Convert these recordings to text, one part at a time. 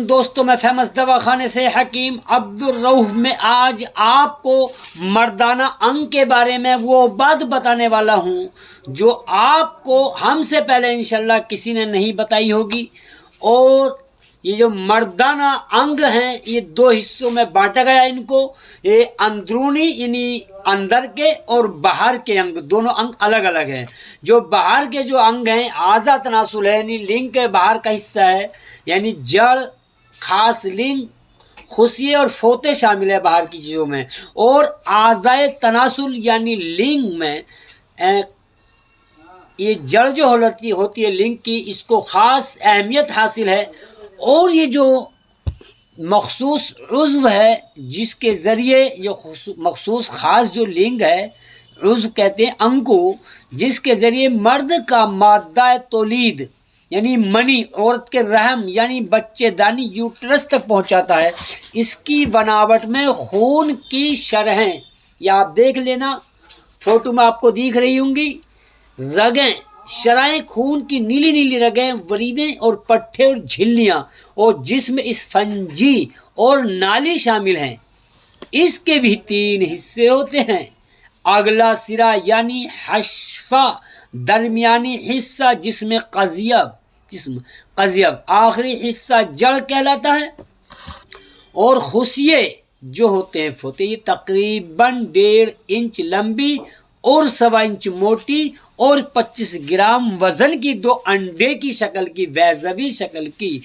دوستوں، میں فیمس دواخانے سے حکیم عبدالرؤف میں آج آپ کو مردانہ انگ کے بارے میں وہ بات بتانے والا ہوں جو آپ کو ہم سے پہلے انشاءاللہ کسی نے نہیں بتائی ہوگی۔ اور یہ جو مردانہ انگ ہیں یہ دو حصوں میں بانٹا گیا ان کو، یہ اندرونی یعنی اندر کے اور باہر کے انگ، دونوں انگ الگ الگ ہیں۔ جو باہر کے جو انگ ہیں اعضا تناسل ہے، یعنی لنگ کے باہر کا حصہ ہے، یعنی جڑ، خاص لنگ، خصیے اور فوتے شامل ہے باہر کی چیزوں میں۔ اور اعضائے تناسل یعنی لنگ میں یہ جڑ جو ہوتی ہے لنگ کی، اس کو خاص اہمیت حاصل ہے۔ اور یہ جو مخصوص عضو ہے جس کے ذریعے یہ مخصوص خاص جو لنگ ہے، عضو کہتے ہیں انگ کو، جس کے ذریعے مرد کا مادہ تولید یعنی منی عورت کے رحم یعنی بچے دانی یوٹرس تک پہنچاتا ہے، اس کی بناوٹ میں خون کی شرحیں، یہ آپ دیکھ لینا فوٹو میں آپ کو دیکھ رہی ہوں گی، رگیں، شرائیں خون کی نیلی نیلی رگیں، وریدیں اور پٹھے اور جھلیاں، اور جسم اسفنجی اور نالی شامل ہیں۔ اس کے بھی 3 حصے ہوتے ہیں: اگلا سرا یعنی حشفہ، درمیانی حصہ جسم قضیب، آخری حصہ جڑ کہلاتا ہے، اور خصیے جو ہوتے ہیں فوتے، یہ تقریباً 1.5 انچ لمبی اور 1.25 انچ موٹی اور 25 گرام وزن کی 2 انڈے کی شکل کی بیضوی شکل کی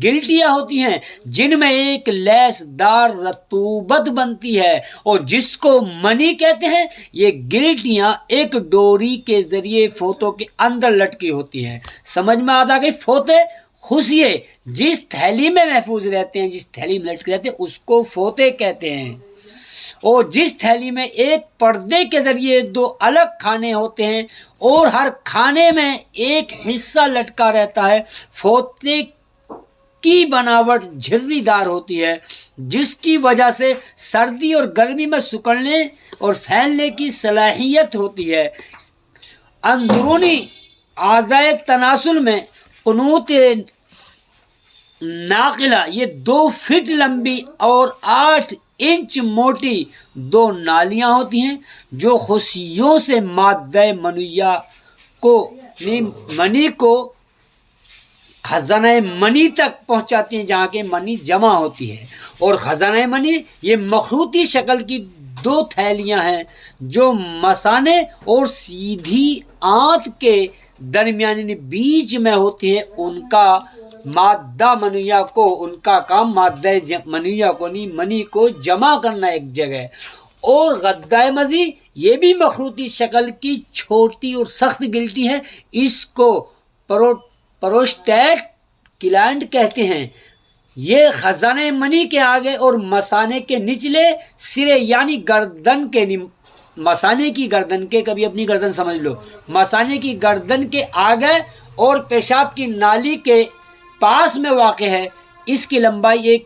گلٹیاں ہوتی ہیں، جن میں ایک لیس دار رطوبت بنتی ہے اور جس کو منی کہتے ہیں۔ یہ گلٹیاں ایک ڈوری کے ذریعے فوتوں کے اندر لٹکی ہوتی ہیں۔ سمجھ میں آتا کہ فوتے، خصیے جس تھیلی میں محفوظ رہتے ہیں، جس تھیلی میں لٹکے رہتے ہیں اس کو فوتے کہتے ہیں۔ اور جس تھیلی میں ایک پردے کے ذریعے 2 الگ کھانے ہوتے ہیں اور ہر کھانے میں ایک حصہ لٹکا رہتا ہے، فوتے کی بناوٹ جھرری دار ہوتی ہے، جس کی وجہ سے سردی اور گرمی میں سکڑنے اور پھیلنے کی صلاحیت ہوتی ہے۔ اندرونی اعضائے تناسل میں قنوت ناقلہ، یہ 2 فٹ لمبی اور 8 انچ موٹی 2 نالیاں ہوتی ہیں جو خصیوں سے مادہ منی کو خزانہ منی تک پہنچاتی ہیں، جہاں کے منی جمع ہوتی ہے۔ اور خزانہ منی یہ مخروطی شکل کی 2 تھیلیاں ہیں جو مثانے اور سیدھی آنت کے درمیان یعنی بیچ میں ہوتی ہیں۔ ان کا کام مادہ منیہ کو منی کو جمع کرنا ایک جگہ۔ اور غدہ مزی یہ بھی مخروطی شکل کی چھوٹی اور سخت گلٹی ہے، اس کو پروسٹیٹ گلینڈ کہتے ہیں۔ یہ خزانہ منی کے آگے اور مثانے کے نچلے سرے یعنی گردن کے مثانے کی گردن کے، کبھی اپنی گردن سمجھ لو، مثانے کی گردن کے آگے اور پیشاب کی نالی کے پاس میں واقع ہے۔ اس کی لمبائی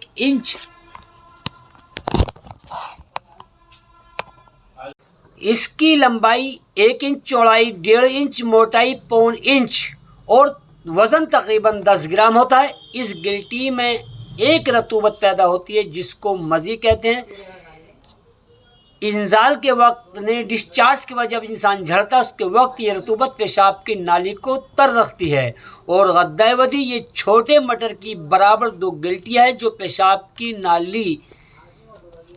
1 انچ، چوڑائی 1.5 انچ، موٹائی 1.25 انچ اور وزن تقریباً 10 گرام ہوتا ہے۔ اس گلٹی میں ایک رطوبت پیدا ہوتی ہے جس کو مزی کہتے ہیں۔ انزال کے وقت ڈسچارج کے وقت جب انسان جھڑتا ہے اس کے وقت یہ رطوبت پیشاب کی نالی کو تر رکھتی ہے۔ اور غدہ ودی یہ چھوٹے مٹر کی برابر 2 گلٹیاں ہیں جو پیشاب کی نالی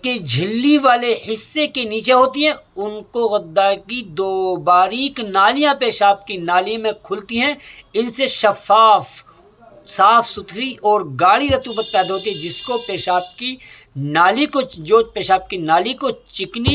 کے جھلی والے حصے کے نیچے ہوتی ہیں۔ ان کو غدہ کی 2 باریک نالیاں پیشاب کی نالی میں کھلتی ہیں، ان سے صاف ستھری اور گاڑھی رطوبت پیدا ہوتی ہے جس کو پیشاب کی نالی کو چکنی